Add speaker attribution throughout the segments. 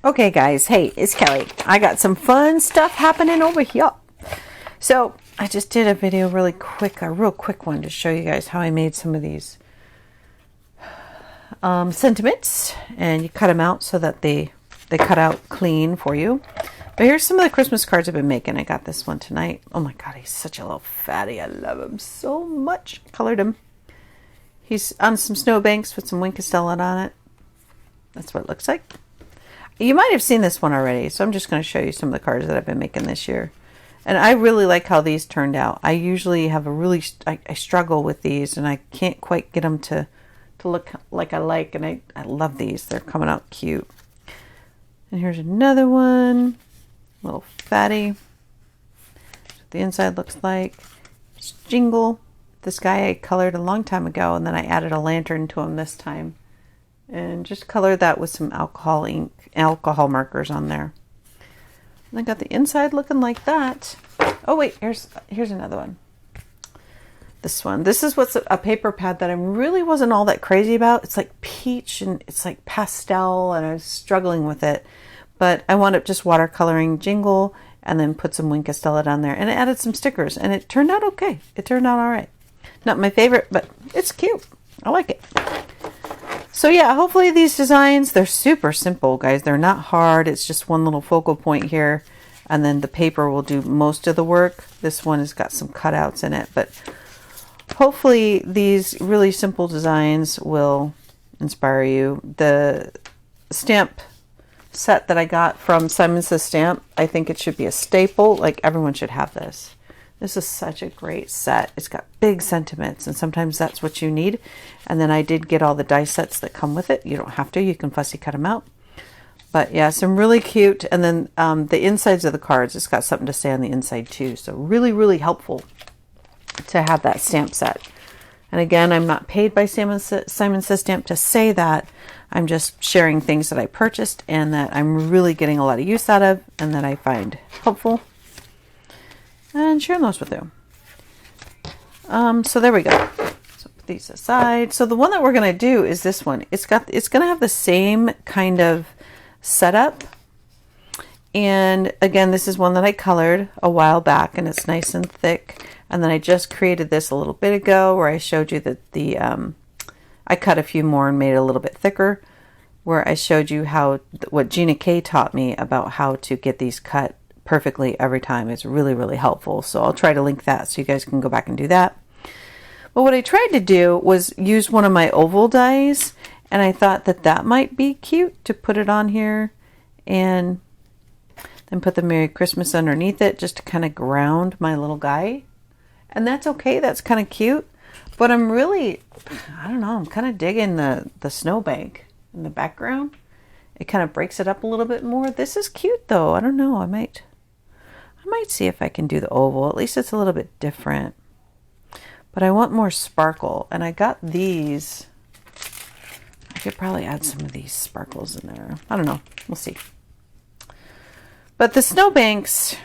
Speaker 1: Okay guys, hey, it's Kelly. I got some fun stuff happening over here. So I just did a video really quick, a real quick one to show you guys how I made some of these sentiments, and you cut them out so that they cut out clean for you. But here's some of the Christmas cards I've been making. I got this one tonight. Oh my god, he's such a little fatty. I love him so much. Colored him. He's on some snowbanks with some Winkestella on it. That's what it looks like. You might have seen this one already, so I'm just going to show you some of the cards that I've been making this year. And I really like how these turned out. I usually have I struggle with these, and I can't quite get them to look like I like, and I love these. They're coming out cute. And here's another one, a little fatty. That's what the inside looks like. It's Jingle. This guy I colored a long time ago, and then I added a lantern to him this time. And just colored that with some alcohol ink, alcohol markers on there. And I got the inside looking like that. Oh wait, here's another one. This one. This is what's a paper pad that I really wasn't all that crazy about. It's like peach and it's like pastel, and I was struggling with it. But I wound up just watercoloring Jingle and then put some Winkestella down there, and I added some stickers, and it turned out okay. It turned out all right. Not my favorite, but it's cute. I like it. So yeah, hopefully these designs, they're super simple, guys. They're not hard. It's just one little focal point here, and then the paper will do most of the work. This one has got some cutouts in it, but hopefully these really simple designs will inspire you. The stamp set that I got from Simon Says Stamp, I think it should be a staple. Like, everyone should have this. This is such a great set. It's got big sentiments, and sometimes that's what you need. And then I did get all the die sets that come with it. You don't have to. You can fussy cut them out. But yeah, some really cute. And then the insides of the cards, it's got something to say on the inside too. So really, really helpful to have that stamp set. And again, I'm not paid by Simon Says Stamp to say that. I'm just sharing things that I purchased and that I'm really getting a lot of use out of and that I find helpful, and sharing those with you. So there we go. So put these aside. So the one that we're going to do is this one. It's going to have the same kind of setup. And again, this is one that I colored a while back, and it's nice and thick. And then I just created this a little bit ago, where I showed you that I cut a few more and made it a little bit thicker, where I showed you what Gina K taught me about how to get these cut perfectly every time. It's really, really helpful. So I'll try to link that so you guys can go back and do that. But what I tried to do was use one of my oval dies, and I thought that might be cute to put it on here, and then put the Merry Christmas underneath it just to kind of ground my little guy. And that's okay. That's kind of cute. But I'm really, I don't know, I'm kind of digging the snowbank in the background. It kind of breaks it up a little bit more. This is cute though. I don't know. I might see if I can do the oval. At least it's a little bit different. But I want more sparkle. And I got these. I could probably add some of these sparkles in there. I don't know. We'll see. But the snowbanks,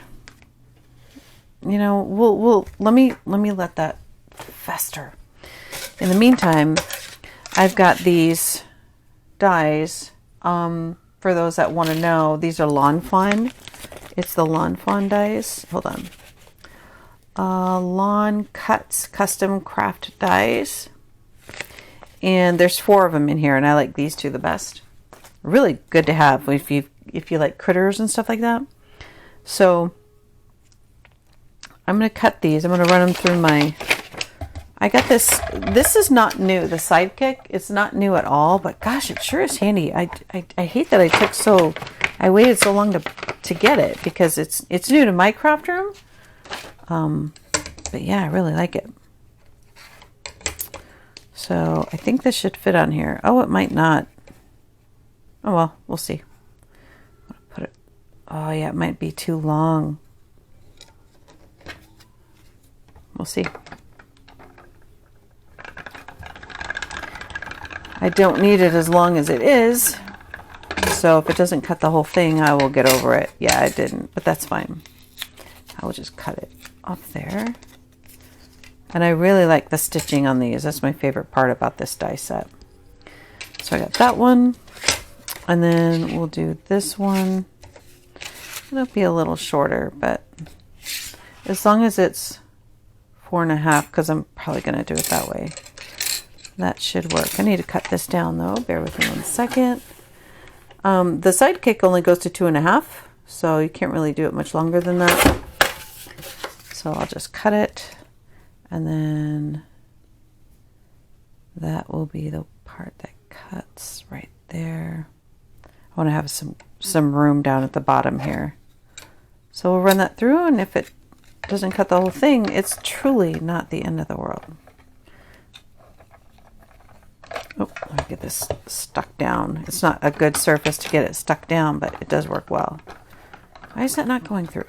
Speaker 1: you know, let me let that fester. In the meantime, I've got these dies. For those that want to know, these are Lawn Fawn. It's the Lawn Fawn dies. Hold on. Lawn Cuts Custom Craft dies. And there's 4 of them in here, and I like these 2 the best. Really good to have if you like critters and stuff like that. So I'm going to cut these. I'm going to run them through I got this. This is not new. The Sidekick, it's not new at all, but gosh, it sure is handy. I hate that I waited so long to get it, because it's new to my craft room. But yeah, I really like it. So I think this should fit on here. Oh, it might not. Oh well, we'll see. Put it. Oh yeah, it might be too long. We'll see. I don't need it as long as it is. So if it doesn't cut the whole thing, I will get over it. Yeah, I didn't, but that's fine. I will just cut it off there. And I really like the stitching on these. That's my favorite part about this die set. So I got that one. And then we'll do this one. It'll be a little shorter, but as long as it's 4.5, because I'm probably going to do it that way, that should work. I need to cut this down though. Bear with me 1 second. The sidekick only goes to 2.5, so you can't really do it much longer than that. So I'll just cut it, and then that will be the part that cuts right there. I want to have some room down at the bottom here. So we'll run that through, and if it doesn't cut the whole thing, it's truly not the end of the world. Oh, let me get this stuck down. It's not a good surface to get it stuck down, but it does work well. Why is that not going through?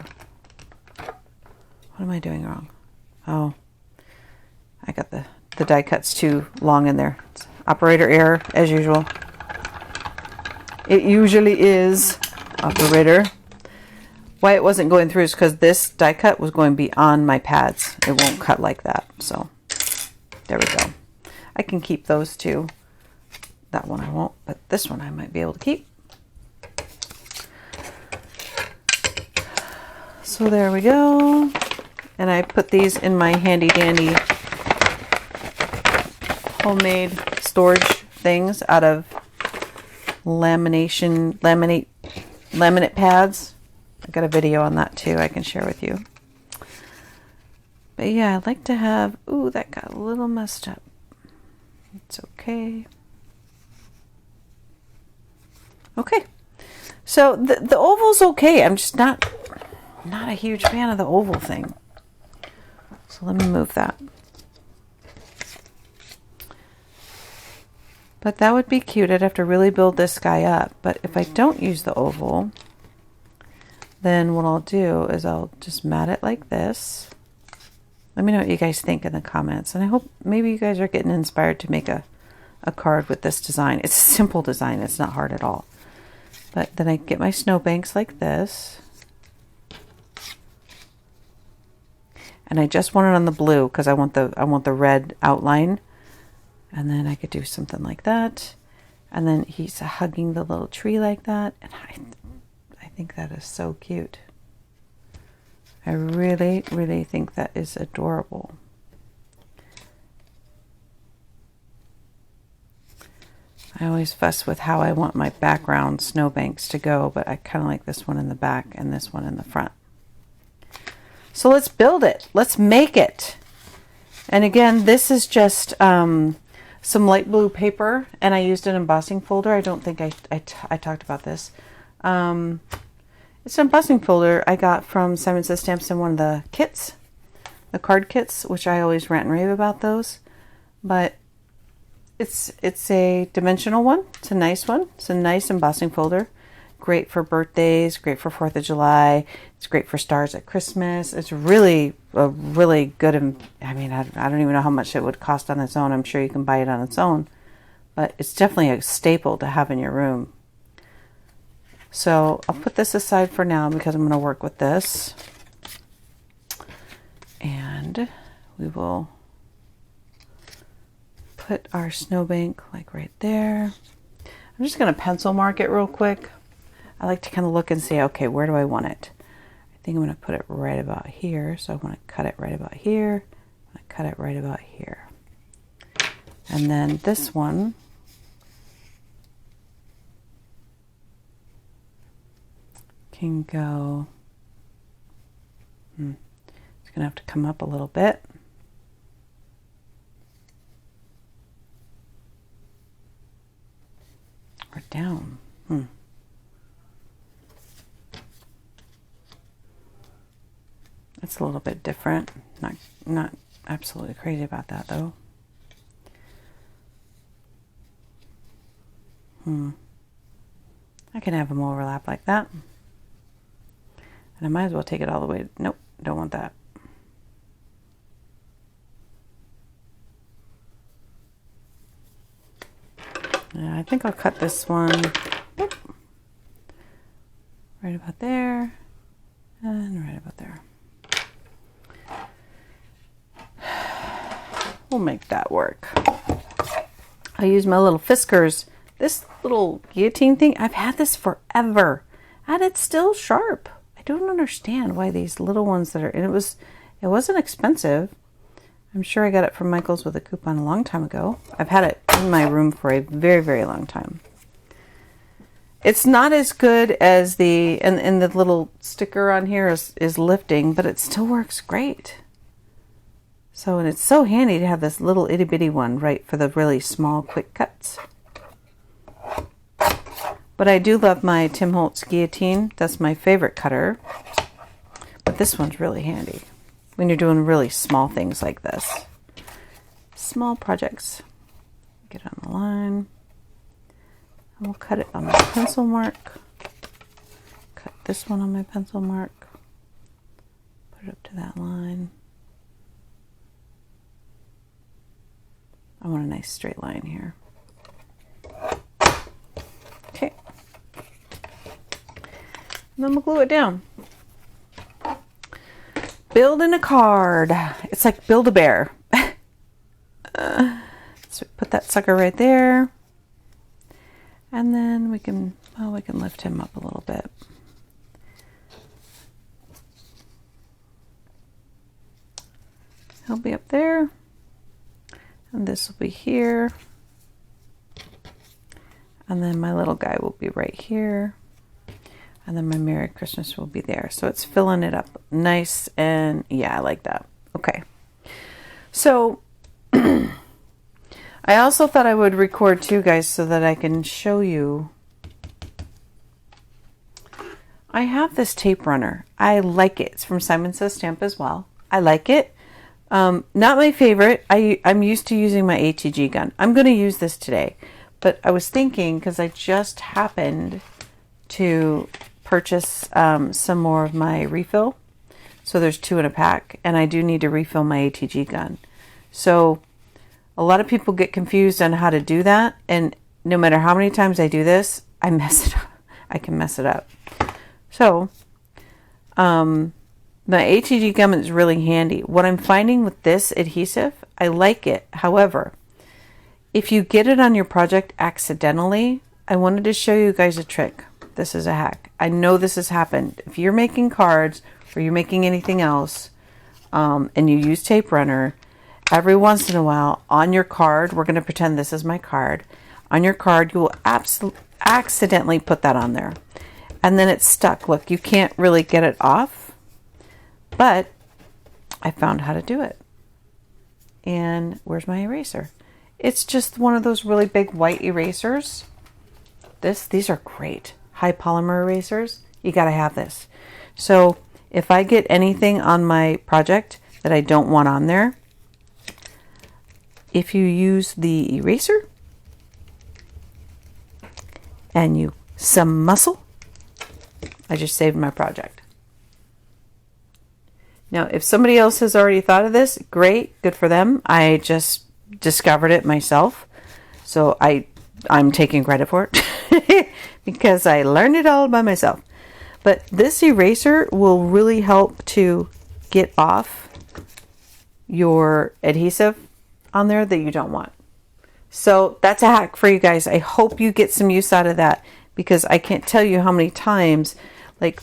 Speaker 1: What am I doing wrong? Oh, I got the die cuts too long in there. It's operator error, as usual. It usually is, operator. Why it wasn't going through is because this die cut was going beyond my pads. It won't cut like that. So there we go. I can keep those two. That one I won't, but this one I might be able to keep. So there we go. And I put these in my handy dandy homemade storage things out of laminate pads. I got a video on that too I can share with you. But yeah, I like to have, ooh, that got a little messed up. It's okay. Okay. So the oval's okay. I'm just not a huge fan of the oval thing. So let me move that. But that would be cute. I'd have to really build this guy up. But if I don't use the oval, then what I'll do is I'll just mat it like this. Let me know what you guys think in the comments. And I hope maybe you guys are getting inspired to make a card with this design. It's a simple design. It's not hard at all. But then I get my snowbanks like this. And I just want it on the blue because I want the red outline. And then I could do something like that. And then he's hugging the little tree like that. And I think that is so cute. I really, really think that is adorable. I always fuss with how I want my background snowbanks to go, but I kind of like this one in the back and this one in the front. So let's build it. Let's make it. And again, this is just some light blue paper, and I used an embossing folder. I don't think I talked about this. It's an embossing folder I got from Simon Says Stamps in one of the kits, the card kits, which I always rant and rave about those. But it's a dimensional one. It's a nice one. It's a nice embossing folder. Great for birthdays, great for 4th of July. It's great for stars at Christmas. It's really a really good, I mean, I don't even know how much it would cost on its own. I'm sure you can buy it on its own. But it's definitely a staple to have in your room. So I'll put this aside for now because I'm going to work with this. And we will put our snowbank like right there. I'm just going to pencil mark it real quick. I like to kind of look and say, okay, where do I want it? I think I'm going to put it right about here. So I want to cut it right about here. I want to cut it right about here. And then this one, can go, it's going to have to come up a little bit. Or down. It's a little bit different. Not absolutely crazy about that though. I can have them overlap like that. And I might as well take it all the way. Nope, don't want that. Yeah, I think I'll cut this one right about there and right about there. We'll make that work. I use my little Fiskars This little guillotine thing, I've had this forever and it's still sharp. I don't understand why these little ones that are, and it wasn't expensive. I'm sure I got it from Michael's with a coupon a long time ago. I've had it in my room for a very, very long time. It's not as good as and the little sticker on here is lifting, but it still works great. So, and it's so handy to have this little itty bitty one, right, for the really small, quick cuts. But I do love my Tim Holtz guillotine. That's my favorite cutter. But this one's really handy when you're doing really small things like this. Small projects. Get on the line. And we'll cut it on my pencil mark. Cut this one on my pencil mark. Put it up to that line. I want a nice straight line here. Okay. And then we'll glue it down. Building a card. It's like Build-A-Bear. So put that sucker right there. And then we can lift him up a little bit. He'll be up there. And this will be here. And then my little guy will be right here. And then my Merry Christmas will be there. So it's filling it up nice, and yeah, I like that. Okay. So I also thought I would record too, guys, so that I can show you. I have this tape runner. I like it. It's from Simon Says Stamp as well. I like it. Not my favorite. I'm used to using my ATG gun. I'm going to use this today. But I was thinking, because I just happened to purchase some more of my refill. So there's 2 in a pack. And I do need to refill my ATG gun. So a lot of people get confused on how to do that. And no matter how many times I do this, I mess it up. I can mess it up. So my ATG gun is really handy. What I'm finding with this adhesive, I like it. However, if you get it on your project accidentally, I wanted to show you guys a trick. This is a hack. I know this has happened. If you're making cards or you're making anything else and you use tape runner, every once in a while on your card, we're going to pretend this is my card. On your card, you will accidentally put that on there. And then it's stuck. Look, you can't really get it off. But I found how to do it. And where's my eraser? It's just one of those really big white erasers. These are great. High polymer erasers. You got to have this. So if I get anything on my project that I don't want on there, if you use the eraser and you some muscle, I just saved my project. Now, if somebody else has already thought of this, great, good for them. I just discovered it myself. So I'm taking credit for it because I learned it all by myself. But this eraser will really help to get off your adhesive on there that you don't want. So that's a hack for you guys. I hope you get some use out of that, because I can't tell you how many times, like,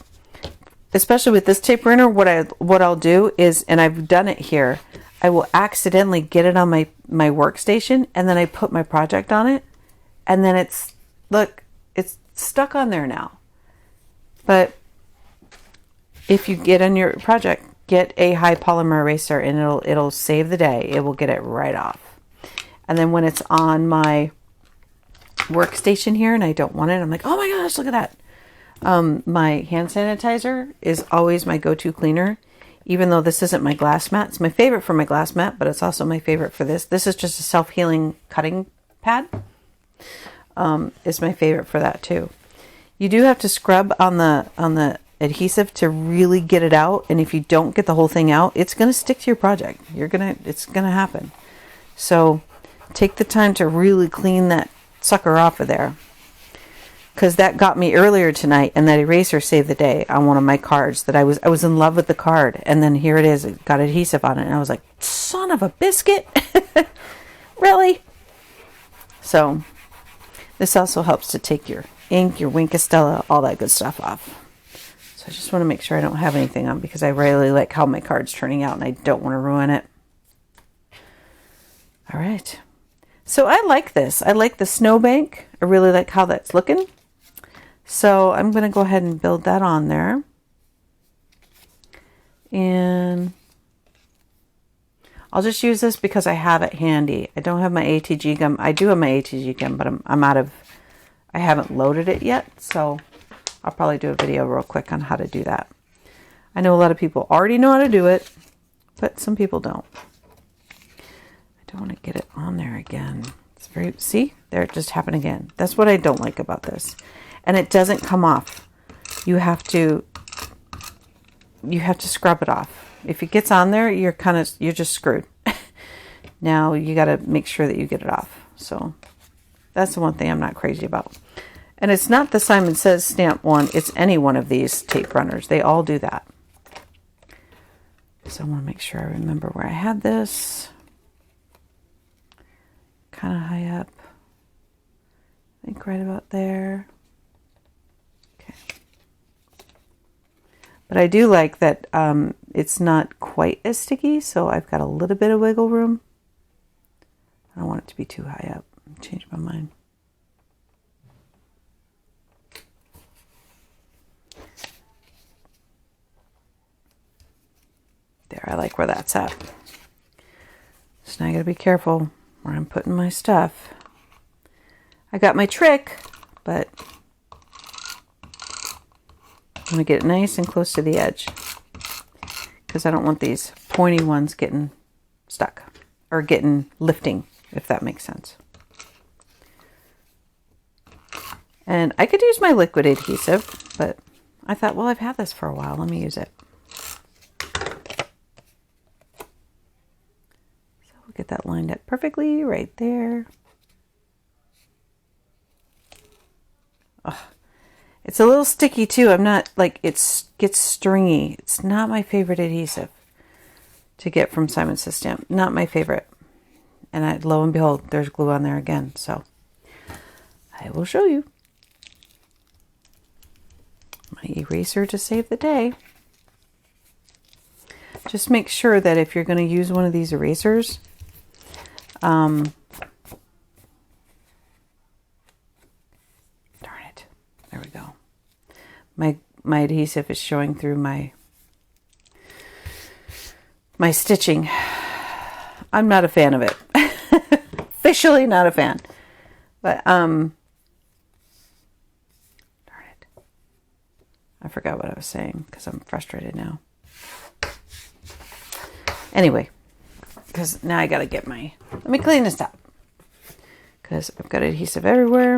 Speaker 1: especially with this tape runner, what I'll do is, and I've done it here, I will accidentally get it on my workstation, and then I put my project on it, and then it's stuck on there now. But if you get on your project, get a high polymer eraser, and it'll save the day. It will get it right off. And then when it's on my workstation here and I don't want it, I'm like, oh my gosh, look at that. My hand sanitizer is always my go-to cleaner, even though this isn't my glass mat. It's my favorite for my glass mat, but it's also my favorite for this. This is just a self-healing cutting pad. It's my favorite for that too. You do have to scrub on the adhesive to really get it out, and if you don't get the whole thing out, it's going to stick to your project. It's going to happen. So take the time to really clean that sucker off of there, because that got me earlier tonight, and that eraser saved the day on one of my cards that I was in love with the card, and then here it is, it got adhesive on it, and I was like, son of a biscuit. Really? So This also helps to take your ink, your Wink Estella, all that good stuff off. So I just want to make sure I don't have anything on because I really like how my card's turning out and I don't want to ruin it. All right. So I like this. I like the snowbank. I really like how that's looking. So I'm going to go ahead and build that on there. And I'll just use this because I have it handy. I don't have my ATG gum. I do have my ATG gum, but I haven't loaded it yet. So I'll probably do a video real quick on how to do that. I know a lot of people already know how to do it, but some people don't. I don't want to get it on there again. It's very, see, there it just happened again. That's what I don't like about this. And it doesn't come off. You have to scrub it off. If it gets on there, you're just screwed. Now you got to make sure that you get it off. So that's the one thing I'm not crazy about. And it's not the Simon Says stamp one. It's any one of these tape runners. They all do that. So I want to make sure I remember where I had this. Kind of high up. I think right about there. Okay. But I do like that it's not quite as sticky, so I've got a little bit of wiggle room. I don't want it to be too high up. Change my mind. There, I like where that's at. So now I gotta be careful where I'm putting my stuff. I got my trick, but I'm gonna get it nice and close to the edge because I don't want these pointy ones getting stuck or lifting, if that makes sense. And I could use my liquid adhesive, but I thought, well, I've had this for a while. Let me use it. Get that lined up perfectly right there. Ugh. It's a little sticky too. I'm not like it gets stringy. It's not my favorite adhesive to get from Simon Says Stamp. Not my favorite. And lo and behold, there's glue on there again. So I will show you. My eraser to save the day. Just make sure that if you're going to use one of these erasers, darn it. There we go. My adhesive is showing through my stitching. I'm not a fan of it. Officially not a fan. But darn it. I forgot what I was saying because I'm frustrated now. Anyway, because now I got to get let me clean this up. Because I've got adhesive everywhere.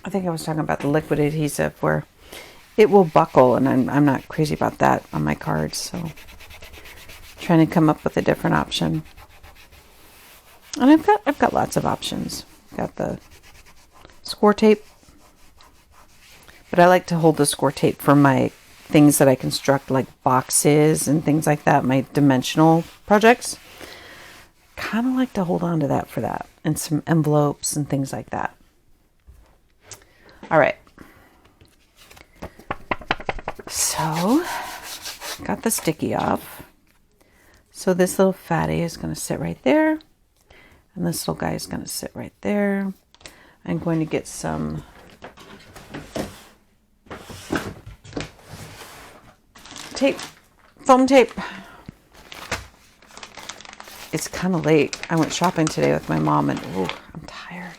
Speaker 1: I think I was talking about the liquid adhesive where it will buckle, and I'm not crazy about that on my cards. So trying to come up with a different option. And I've got lots of options. I've got the score tape. But I like to hold the score tape for my things that I construct, like boxes and things like that, my dimensional projects. Kind of like to hold on to that for that, and some envelopes and things like that. All right. So, got the sticky off. So this little fatty is going to sit right there, and this little guy is going to sit right there. I'm going to get some tape, foam tape. It's kind of late. I went shopping today with my mom and I'm tired.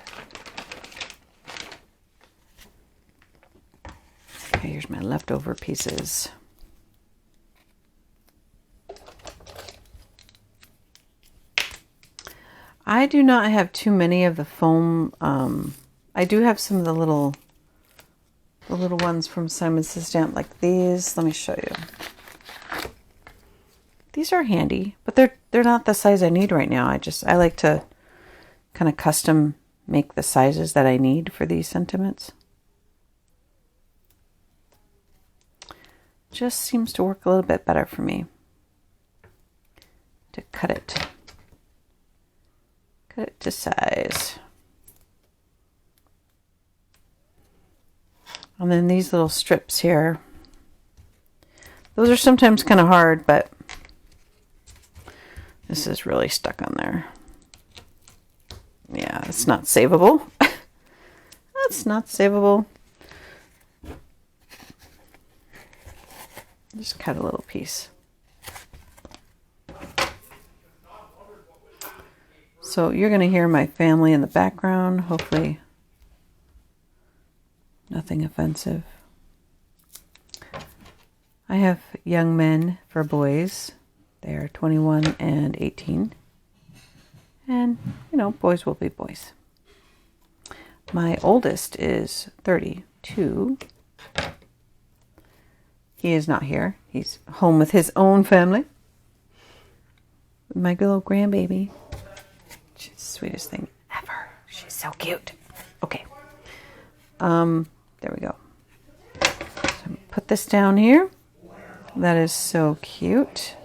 Speaker 1: Okay, here's my leftover pieces. I do not have too many of the foam. I do have some of the little ones from Simon Says Stamp, like these. Let me show you. These are handy, but they're not the size I need right now. I like to kind of custom make the sizes that I need for these sentiments. Just seems to work a little bit better for me to cut it. Cut it to size. And then these little strips here, those are sometimes kind of hard, but this is really stuck on there. Yeah, it's not savable. That's not savable. Just cut a little piece. So you're going to hear my family in the background. Hopefully nothing offensive. I have young men for boys. They are 21 and 18. And, you know, boys will be boys. My oldest is 32. He is not here. He's home with his own family. My good little grandbaby. She's the sweetest thing ever. She's so cute. Okay. There we go. So put this down here. That is so cute.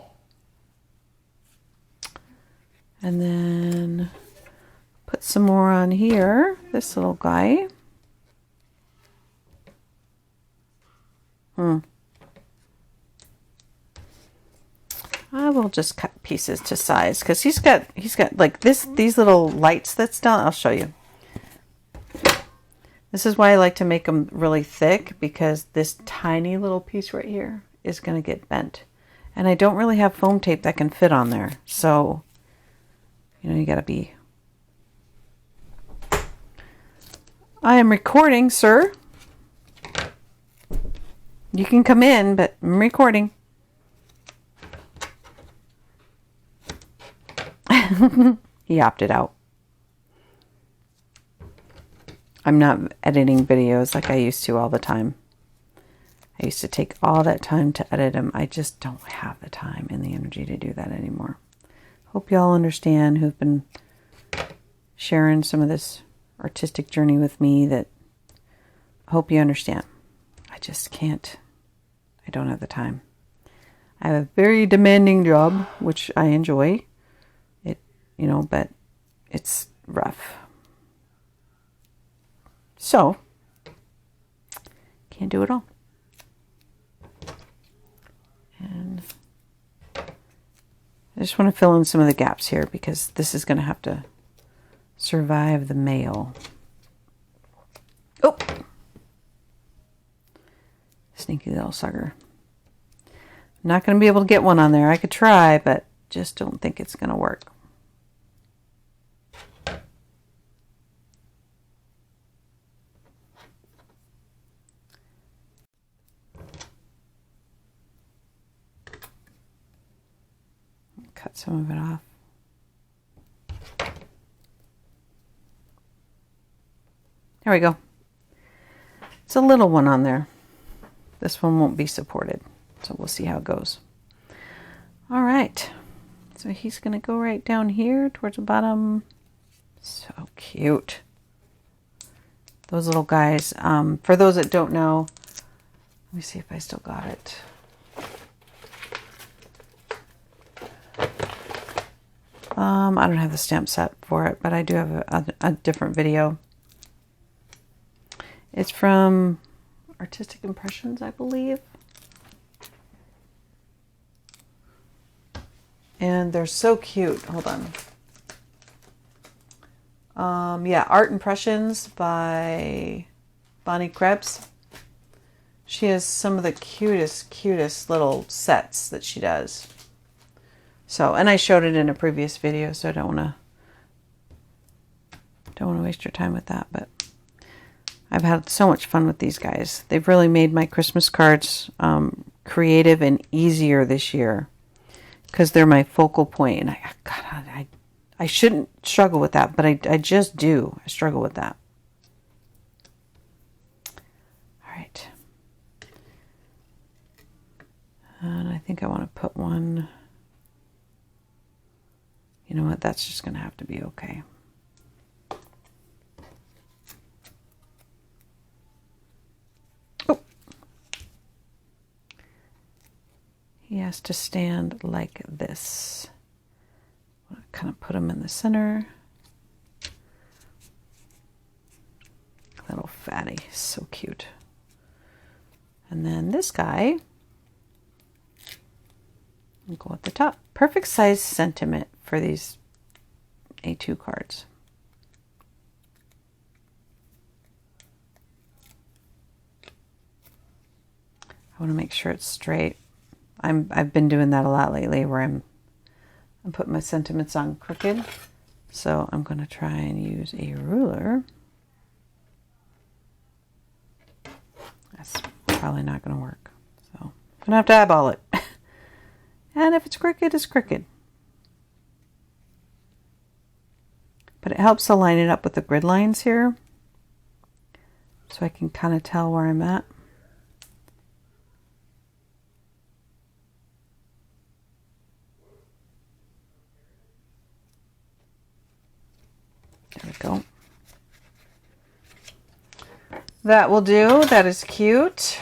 Speaker 1: And then put some more on here. This little guy. I will just cut pieces to size because he's got like these little lights that's down. I'll show you. This is why I like to make them really thick, because this tiny little piece right here is going to get bent. And I don't really have foam tape that can fit on there. So, you know, you got to be... I am recording, sir. You can come in, but I'm recording. He opted out. I'm not editing videos like I used to all the time. I used to take all that time to edit them. I just don't have the time and the energy to do that anymore. Hope y'all understand, who've been sharing some of this artistic journey with me, that I hope you understand. I just can't. I don't have the time. I have a very demanding job, which I enjoy. You know, but it's rough. So, can't do it all. And I just want to fill in some of the gaps here, because this is going to have to survive the mail. Oh! Sneaky little sucker. I'm not going to be able to get one on there. I could try, but just don't think it's going to work. Cut some of it off. There we go. It's a little one on there. This one won't be supported, so we'll see how it goes. All right. So he's going to go right down here towards the bottom. So cute. Those little guys. For those that don't know, let me see if I still got it. I don't have the stamp set for it, but I do have a different video. It's from Artistic Impressions, I believe. And they're so cute. Hold on. Yeah, Art Impressions by Bonnie Krebs. She has some of the cutest little sets that she does. So, and I showed it in a previous video, so I don't want to waste your time with that, but I've had so much fun with these guys. They've really made my Christmas cards creative and easier this year, because they're my focal point. And I shouldn't struggle with that, but I just do. I struggle with that. All right. And I think I want to put one... You know what? That's just going to have to be okay. Oh. He has to stand like this. I'm going to kind of put him in the center. fatty. So cute. And then this guy, I'll go at the top. Perfect size sentiment for these A2 cards. I want to make sure it's straight. I've been doing that a lot lately where I'm putting my sentiments on crooked. So I'm going to try and use a ruler. That's probably not going to work. So I'm going to have to eyeball it. And if it's crooked, it's crooked. But it helps to line it up with the grid lines here. So I can kind of tell where I'm at. There we go. That will do. That is cute.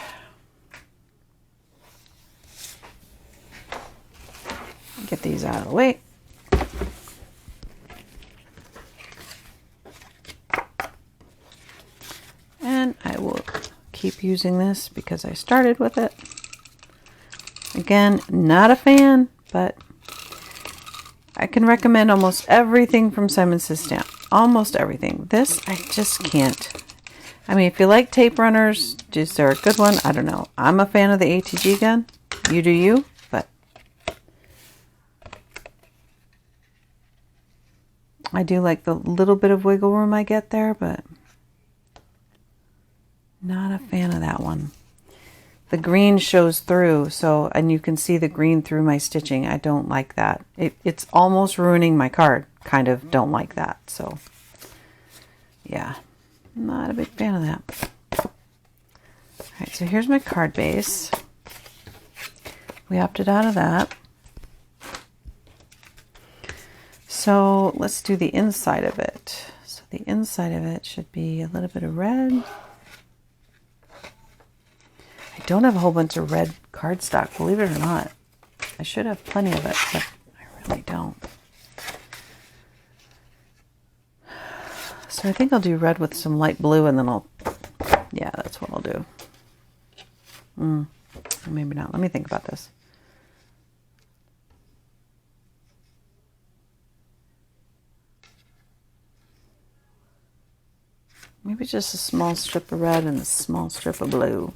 Speaker 1: Get these out of the way. And I will keep using this because I started with it. Again, not a fan, but I can recommend almost everything from Simon Says Stamp. Almost everything. This, I just can't. I mean, if you like tape runners, is there a good one? I don't know. I'm a fan of the ATG gun. You do you, but I do like the little bit of wiggle room I get there, but not a fan of that one. The green shows through, so, and you can see the green through my stitching. I don't like that. It's almost ruining my card. Kind of don't like that. So, yeah, not a big fan of that. All right, so here's my card base. We opted out of that. So let's do the inside of it. So the inside of it should be a little bit of red. I don't have a whole bunch of red cardstock, believe it or not. I should have plenty of it, but I really don't. So I think I'll do red with some light blue, and then yeah, that's what I'll do. Maybe not. Let me think about this. Maybe just a small strip of red and a small strip of blue.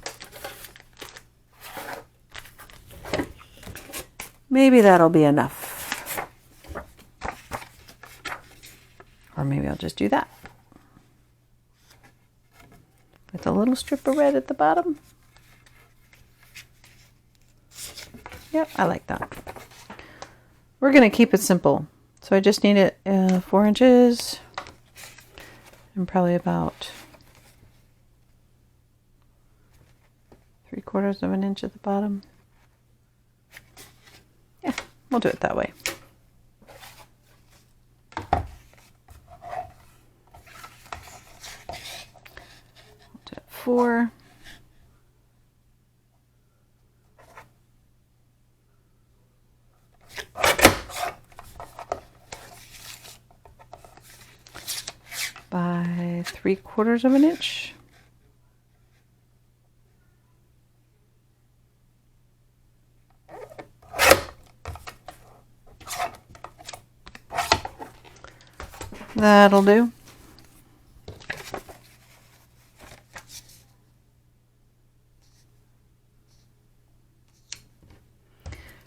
Speaker 1: Maybe that'll be enough. Or maybe I'll just do that. With a little strip of red at the bottom. Yep, I like that. We're going to keep it simple. So I just need it 4 inches. And probably about 3/4 of an inch at the bottom. Yeah, we'll do it that way. We'll do it 4. By 3/4 of an inch. That'll do.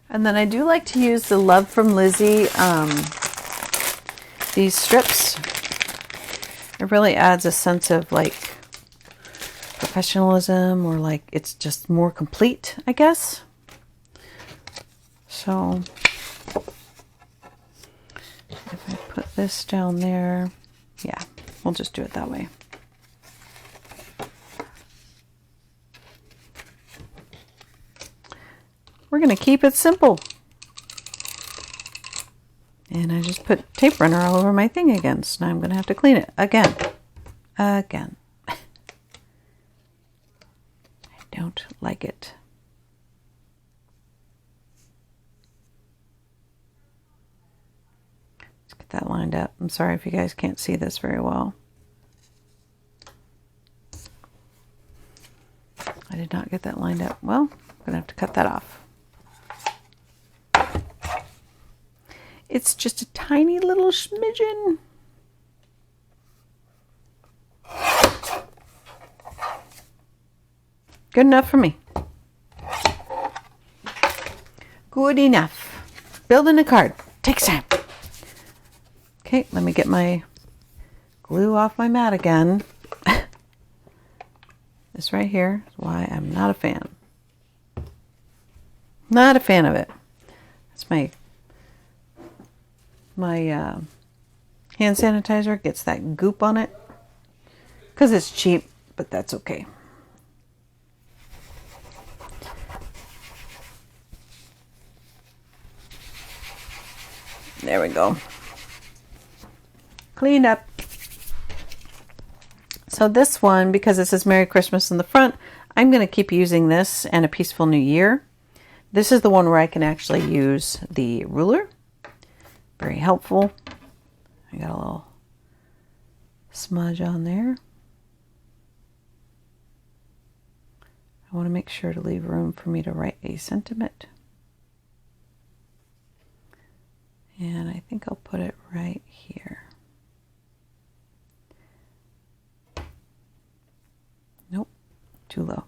Speaker 1: And then I do like to use the Love from Lizzie, these strips. It really adds a sense of like professionalism, or like it's just more complete, I guess. So if I put this down there, yeah, we'll just do it that way. We're going to keep it simple. And I just put tape runner all over my thing again, so now I'm going to have to clean it again. Again. I don't like it. Let's get that lined up. I'm sorry if you guys can't see this very well. I did not get that lined up. Well, I'm going to have to cut that off. It's just a tiny little smidgen. Good enough for me. Good enough. Building a card takes time. Okay, let me get my glue off my mat again. This right here is why I'm not a fan. Not a fan of it. That's my hand sanitizer. Gets that goop on it. Because it's cheap, but that's okay. There we go. Cleaned up. So this one, because it says Merry Christmas in the front, I'm going to keep using this and A Peaceful New Year. This is the one where I can actually use the ruler. Very helpful. I got a little smudge on there. I want to make sure to leave room for me to write a sentiment. And I think I'll put it right here. Nope, too low.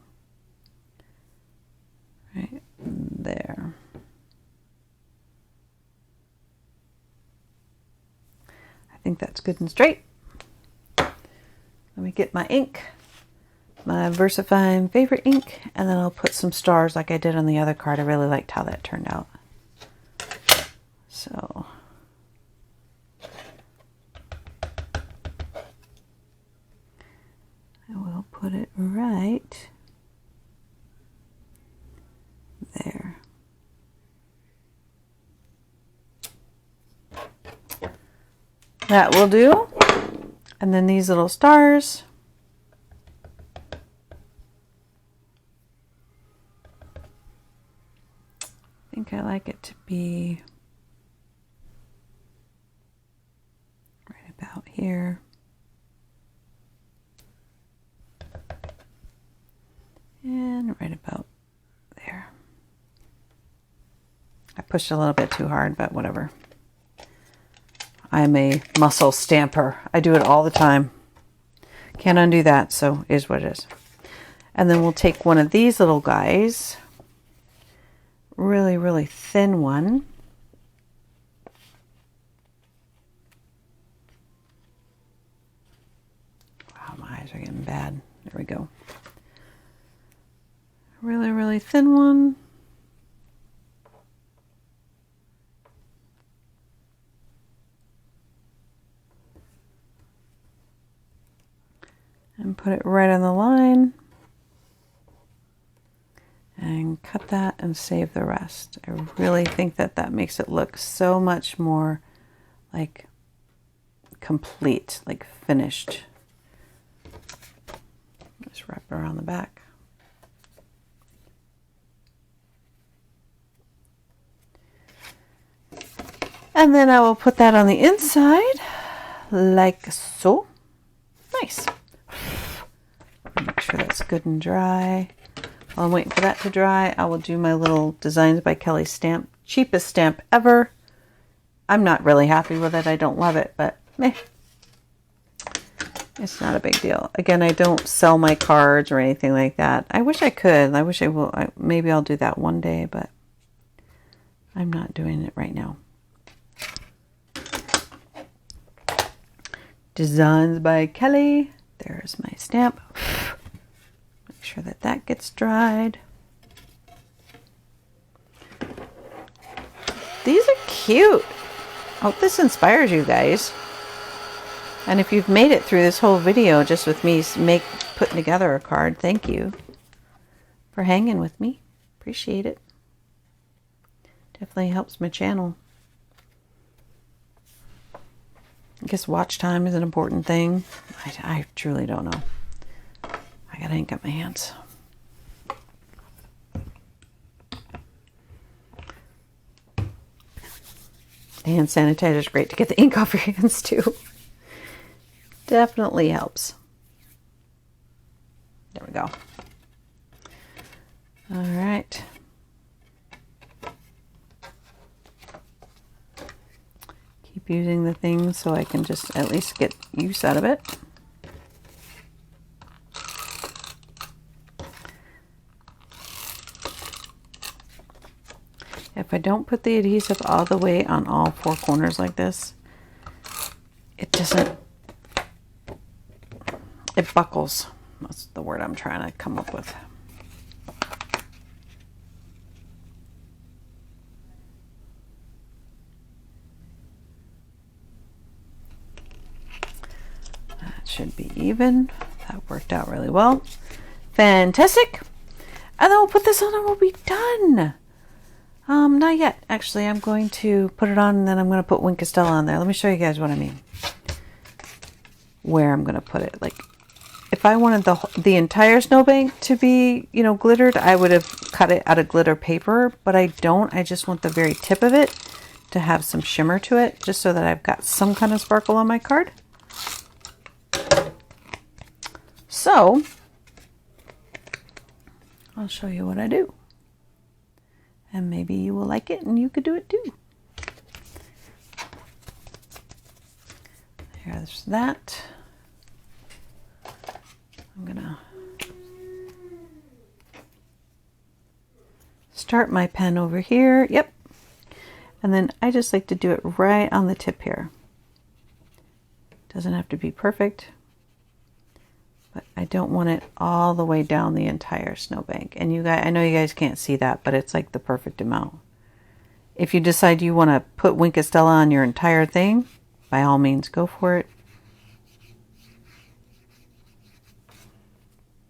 Speaker 1: Right there. I think that's good and straight. Let me get my ink, my VersaFine favorite ink, and then I'll put some stars like I did on the other card. I really liked how that turned out. So I will put it right there. That will do. And then these little stars. I think I like it to be right about here. And right about there. I pushed a little bit too hard, but whatever. I'm a muscle stamper. I do it all the time. Can't undo that, so it is what it is. And then we'll take one of these little guys. Really, really thin one. Wow, my eyes are getting bad. There we go. Really, really thin one. And put it right on the line. And cut that and save the rest. I really think that that makes it look so much more like complete, like finished. Just wrap it around the back. And then I will put that on the inside like so. Nice. Make sure that's good and dry. While I'm waiting for that to dry, I will do my little Designs by Kelly stamp. Cheapest stamp ever. I'm not really happy with it. I don't love it, but meh. It's not a big deal. Again, I don't sell my cards or anything like that. I wish I could. I wish I will. Maybe I'll do that one day, but I'm not doing it right now. Designs by Kelly. There's my stamp. Make sure that that gets dried. These are cute. I hope this inspires you guys. And if you've made it through this whole video just with me putting together a card, thank you for hanging with me. Appreciate it. Definitely helps my channel. I guess watch time is an important thing. I truly don't know. I got ink on my hands. Hand sanitizer is great to get the ink off your hands too. Definitely helps. There we go. All right. Keep using the thing so I can just at least get use out of it. If I don't put the adhesive all the way on all four corners like this, it doesn't, it buckles. That's the word I'm trying to come up with. That should be even. That worked out really well. Fantastic. And then we'll put this on and we'll be done. Not yet. Actually, I'm going to put it on and then I'm going to put Wink of Stella on there. Let me show you guys what I mean. Where I'm going to put it. Like, if I wanted the entire snowbank to be, you know, glittered, I would have cut it out of glitter paper, but I don't. I just want the very tip of it to have some shimmer to it, just so that I've got some kind of sparkle on my card. So, I'll show you what I do. And maybe you will like it and you could do it too. Here's that. I'm gonna start my pen over here. Yep. And then I just like to do it right on the tip here. Doesn't have to be perfect, but I don't want it all the way down the entire snowbank. And you guys, I know you guys can't see that, but it's like the perfect amount. If you decide you want to put Wink of Stella on your entire thing, by all means, go for it.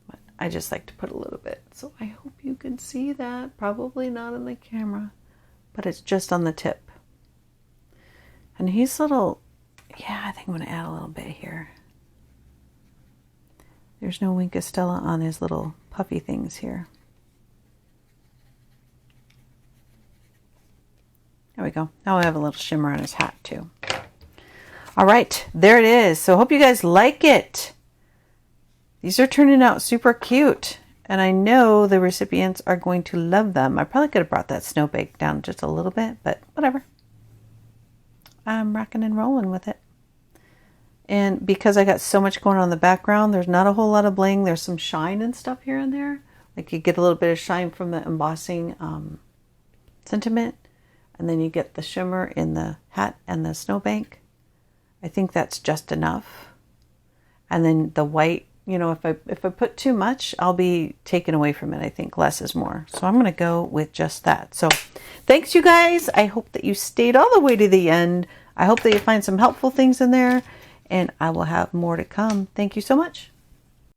Speaker 1: But I just like to put a little bit. So I hope you can see that. Probably not on the camera, but it's just on the tip. And he's little, yeah, I think I'm going to add a little bit here. There's no Wink of Stella on his little puffy things here. There we go. Now I have a little shimmer on his hat too. All right, there it is. So hope you guys like it. These are turning out super cute. And I know the recipients are going to love them. I probably could have brought that snowbank down just a little bit, but whatever. I'm rocking and rolling with it. And because I got so much going on in the background, there's not a whole lot of bling. There's some shine and stuff here and there. Like you get a little bit of shine from the embossing sentiment. And then you get the shimmer in the hat and the snowbank. I think that's just enough. And then the white, you know, if I put too much, I'll be taken away from it. I think less is more. So I'm going to go with just that. So thanks, you guys. I hope that you stayed all the way to the end. I hope that you find some helpful things in there. And I will have more to come. Thank you so much.